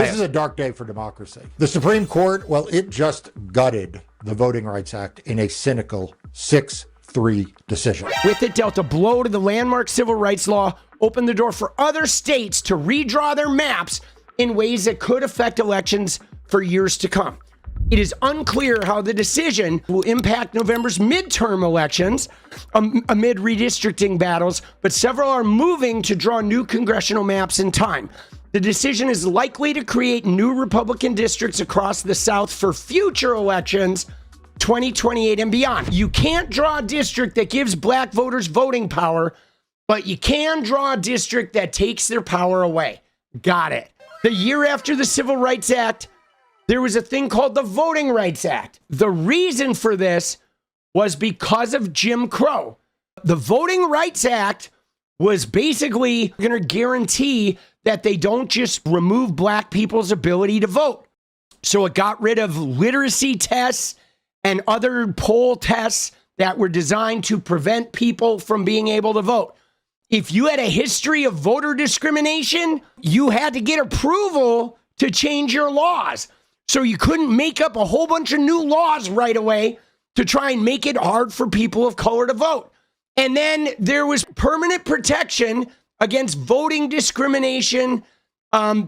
This is a dark day for democracy. The Supreme Court, well, it just gutted the Voting Rights Act in a cynical 6-3 decision. With it, dealt a blow to the landmark civil rights law, opened the door for other states to redraw their maps in ways that could affect elections for years to come. It is unclear how the decision will impact November's midterm elections amid redistricting battles, but several are moving to draw new congressional maps in time. The decision is likely to create new Republican districts across the South for future elections, 2028 and beyond. You can't draw a district that gives black voters voting power, but you can draw a district that takes their power away. Got it. The year after the Civil Rights Act, there was a thing called the Voting Rights Act. The reason for this was because of Jim Crow. The Voting Rights Act was basically going to guarantee that they don't just remove black people's ability to vote. So it got rid of literacy tests and other poll tests that were designed to prevent people from being able to vote. If you had a history of voter discrimination, you had to get approval to change your laws. So you couldn't make up a whole bunch of new laws right away to try and make it hard for people of color to vote. And then there was permanent protection against voting discrimination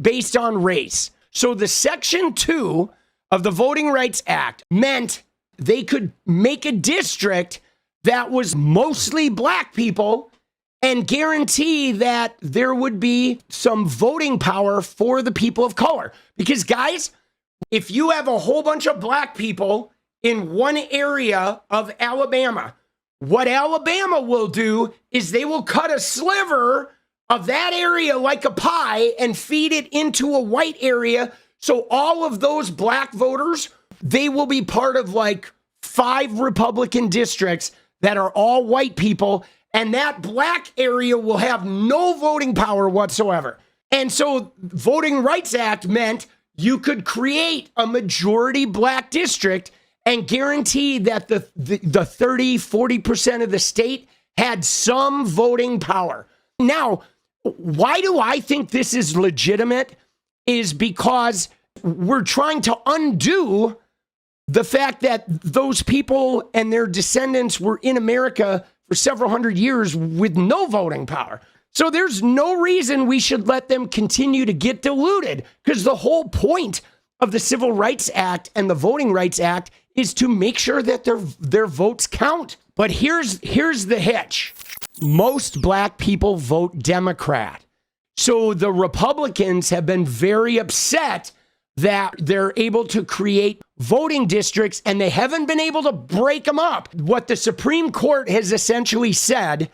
based on race. So the Section 2 of the Voting Rights Act meant they could make a district that was mostly black people and guarantee that there would be some voting power for the people of color. Because guys, if you have a whole bunch of black people in one area of Alabama, what Alabama will do is they will cut a sliver of that area like a pie and feed it into a white area. So all of those black voters, they will be part of like 5 Republican districts that are all white people. And that black area will have no voting power whatsoever. And so Voting Rights Act meant you could create a majority black district and guarantee that the 30-40% of the state had some voting power. Now, why do I think this is legitimate? Is because we're trying to undo the fact that those people and their descendants were in America for several hundred years with no voting power. So there's no reason we should let them continue to get diluted, because the whole point of the Civil Rights Act and the Voting Rights Act is to make sure that their votes count. But here's the hitch. Most black people vote Democrat. So the Republicans have been very upset that they're able to create voting districts and they haven't been able to break them up. What the Supreme Court has essentially said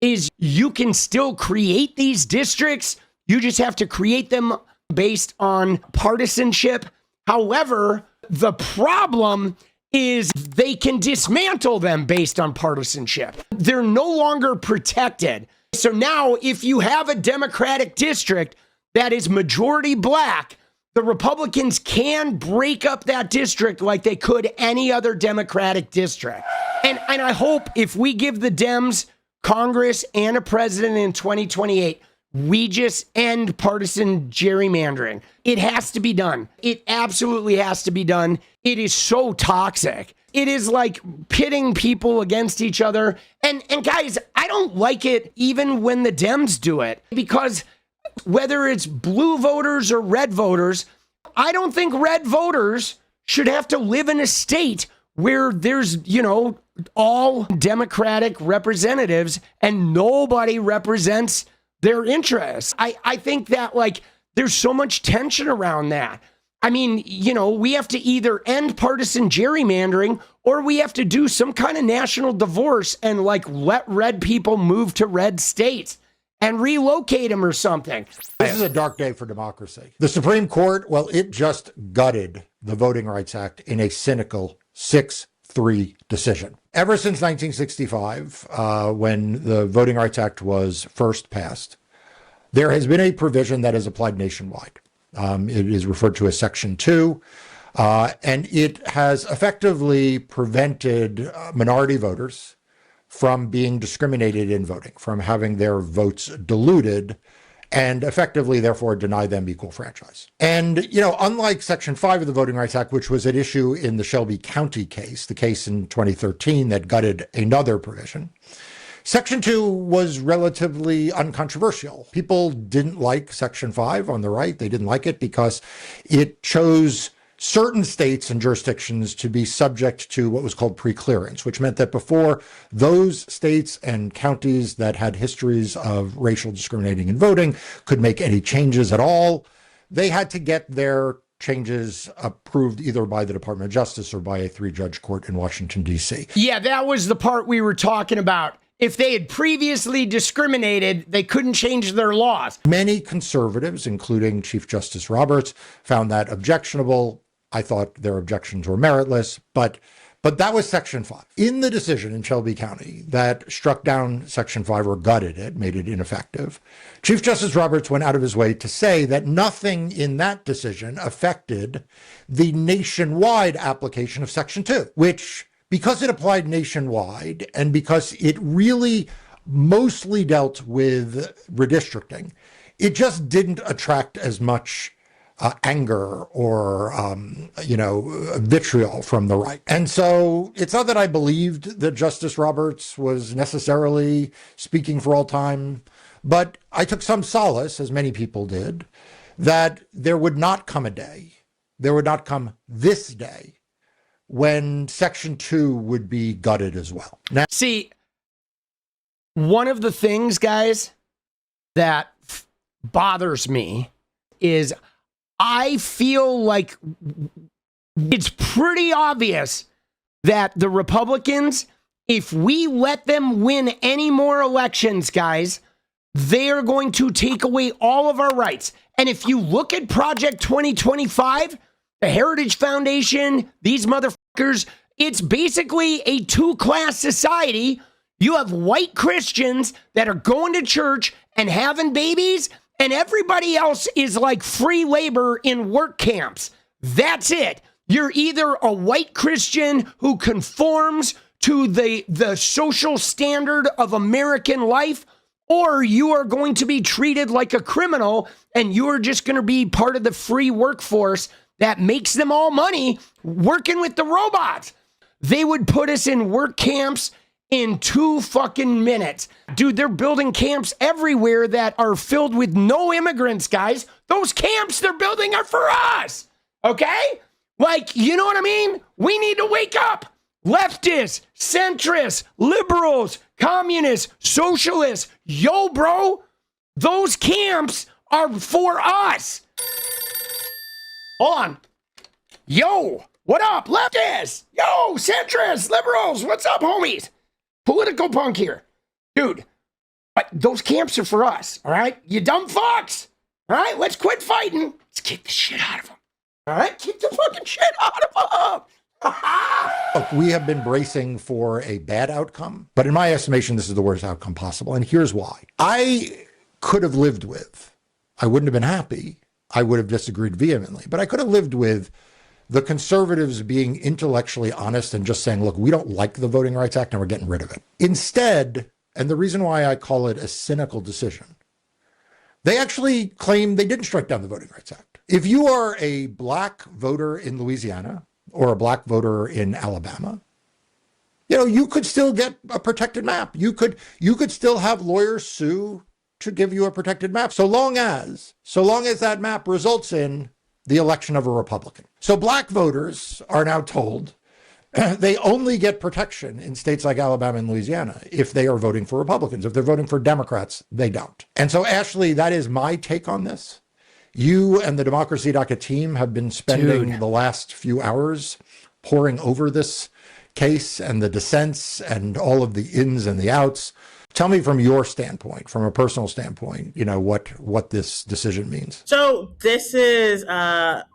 is you can still create these districts. You just have to create them based on partisanship. However, the problem is they can dismantle them based on partisanship. They're no longer protected. So now if you have a Democratic district that is majority black, the Republicans can break up that district like they could any other Democratic district. And I hope if we give the Dems Congress and a president in 2028, we just end partisan gerrymandering. It has to be done. It absolutely has to be done. It is so toxic. It is like pitting people against each other. And guys, I don't like it even when the Dems do it, because whether it's blue voters or red voters, I don't think red voters should have to live in a state where there's, all Democratic representatives and nobody represents their interests. I think that there's so much tension around that. I mean, we have to either end partisan gerrymandering or we have to do some kind of national divorce and let red people move to red states and relocate them or something. This is a dark day for democracy. The Supreme Court, well, it just gutted the Voting Rights Act in a cynical 6-3 decision. Ever since 1965, when the Voting Rights Act was first passed, there has been a provision that is applied nationwide. It is referred to as Section 2, and it has effectively prevented minority voters from being discriminated in voting, from having their votes diluted and effectively, therefore, deny them equal franchise. And, unlike Section 5 of the Voting Rights Act, which was at issue in the Shelby County case, the case in 2013 that gutted another provision, Section 2 was relatively uncontroversial. People didn't like Section 5 on the right. They didn't like it because it chose certain states and jurisdictions to be subject to what was called preclearance, which meant that before those states and counties that had histories of racial discriminating in voting could make any changes at all, they had to get their changes approved either by the Department of Justice or by a 3-judge court in Washington, D.C. Yeah, that was the part we were talking about. If they had previously discriminated, they couldn't change their laws. Many conservatives, including Chief Justice Roberts, found that objectionable. I thought their objections were meritless, but that was Section 5. In the decision in Shelby County that struck down Section 5 or gutted it, made it ineffective, Chief Justice Roberts went out of his way to say that nothing in that decision affected the nationwide application of Section 2, which, because it applied nationwide and because it really mostly dealt with redistricting, it just didn't attract as much anger or, vitriol from the right. And so it's not that I believed that Justice Roberts was necessarily speaking for all time, but I took some solace, as many people did, that there would not come a day, there would not come this day, when Section 2 would be gutted as well. Now, see, one of the things, guys, that bothers me is I feel like it's pretty obvious that the Republicans, if we let them win any more elections, guys, they're going to take away all of our rights. And if you look at Project 2025, the Heritage Foundation, these motherfuckers, it's basically a two-class society. You have white Christians that are going to church and having babies, and everybody else is like free labor in work camps. That's it. You're either a white Christian who conforms to the social standard of American life, or you are going to be treated like a criminal and you are just going to be part of the free workforce that makes them all money working with the robots. They would put us in work camps in 2 fucking minutes. Dude, they're building camps everywhere that are filled with no immigrants, guys. Those camps they're building are for us, okay? Like, you know what I mean? We need to wake up. Leftists, centrists, liberals, communists, socialists. Yo, bro, those camps are for us. Hold on. Yo, what up, leftists? Yo, centrists, liberals, what's up, homies? Political punk here. Dude, those camps are for us, all right? You dumb fucks. All right, let's quit fighting. Let's kick the shit out of them. All right, kick the fucking shit out of them. Look, we have been bracing for a bad outcome, but in my estimation, this is the worst outcome possible. And here's why. I could have lived with, I wouldn't have been happy, I would have disagreed vehemently, but I could have lived with the conservatives being intellectually honest and just saying, look, we don't like the Voting Rights Act and we're getting rid of it. Instead, and the reason why I call it a cynical decision, they actually claim they didn't strike down the Voting Rights Act. If you are a black voter in Louisiana or a black voter in Alabama, you could still get a protected map. You could still have lawyers sue to give you a protected map, so long as that map results in the election of a Republican. So black voters are now told they only get protection in states like Alabama and Louisiana if they are voting for Republicans. If they're voting for Democrats, they don't. And so, Ashley, that is my take on this. You and the 𝗙𝗪𝗏 team have been spending the last few hours poring over this case and the dissents and all of the ins and the outs. Tell me from your standpoint, from a personal standpoint, what this decision means. So this is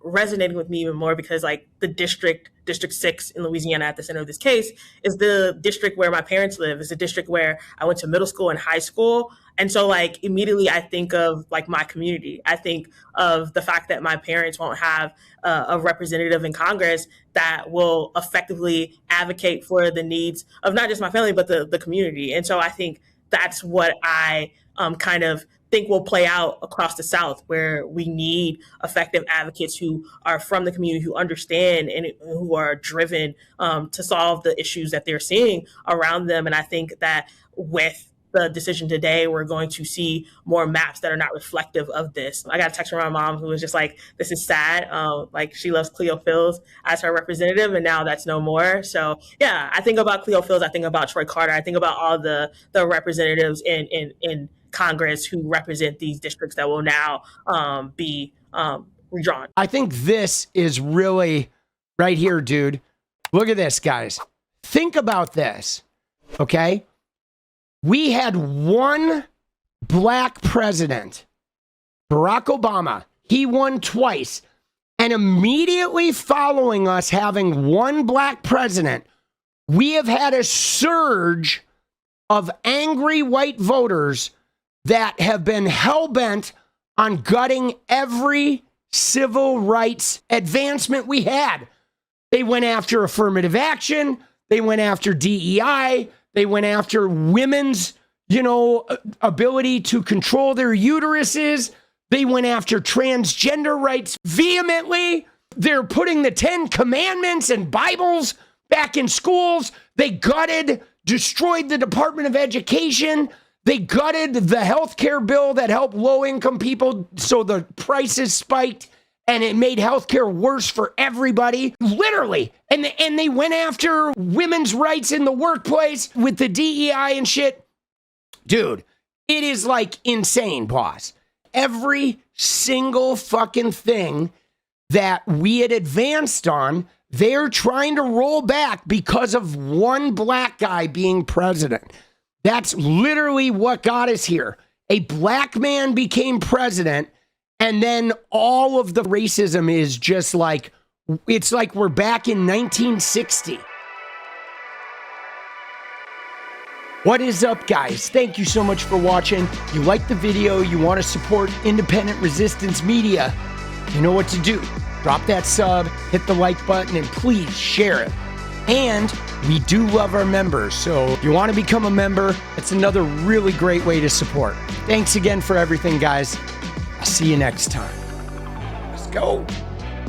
resonating with me even more because the District 6 in Louisiana at the center of this case is the district where my parents live. It's the district where I went to middle school and high school. And so immediately I think of my community. I think of the fact that my parents won't have a representative in Congress that will effectively advocate for the needs of not just my family, but the community. And so I think that's what I kind of think will play out across the South, where we need effective advocates who are from the community, who understand and who are driven to solve the issues that they're seeing around them. And I think that with the decision today, we're going to see more maps that are not reflective of this. I got a text from my mom who was just like, this is sad. Like, she loves 𝗙𝗍𝗋𝗆 as her representative, and now that's no more. So yeah, I think about 𝗙𝗍𝗋𝗆, I think about Troy Carter, I think about all the representatives in Congress who represent these districts that will now be redrawn. I think this is really right here, dude. Look at this, guys. Think about this, okay? We had one black president, Barack Obama. He won twice. And immediately following us having one black president, we have had a surge of angry white voters that have been hell-bent on gutting every civil rights advancement we had. They went after affirmative action. They went after DEI. They went after women's, ability to control their uteruses. They went after transgender rights vehemently. They're putting the 10 Commandments and Bibles back in schools. They destroyed the Department of Education. They gutted the healthcare bill that helped low-income people, so the prices spiked, and it made healthcare worse for everybody, literally. And they went after women's rights in the workplace with the DEI and shit. Dude, it is like insane, boss. Every single fucking thing that we had advanced on, they're trying to roll back because of one black guy being president. That's literally what got us here. A black man became president, and then all of the racism is just like, it's like we're back in 1960. What is up, guys? Thank you so much for watching. You like the video, you want to support independent resistance media, you know what to do. Drop that sub, hit the like button, and please share it. And we do love our members, so if you want to become a member, it's another really great way to support. Thanks again for everything, guys. I'll see you next time. Let's go.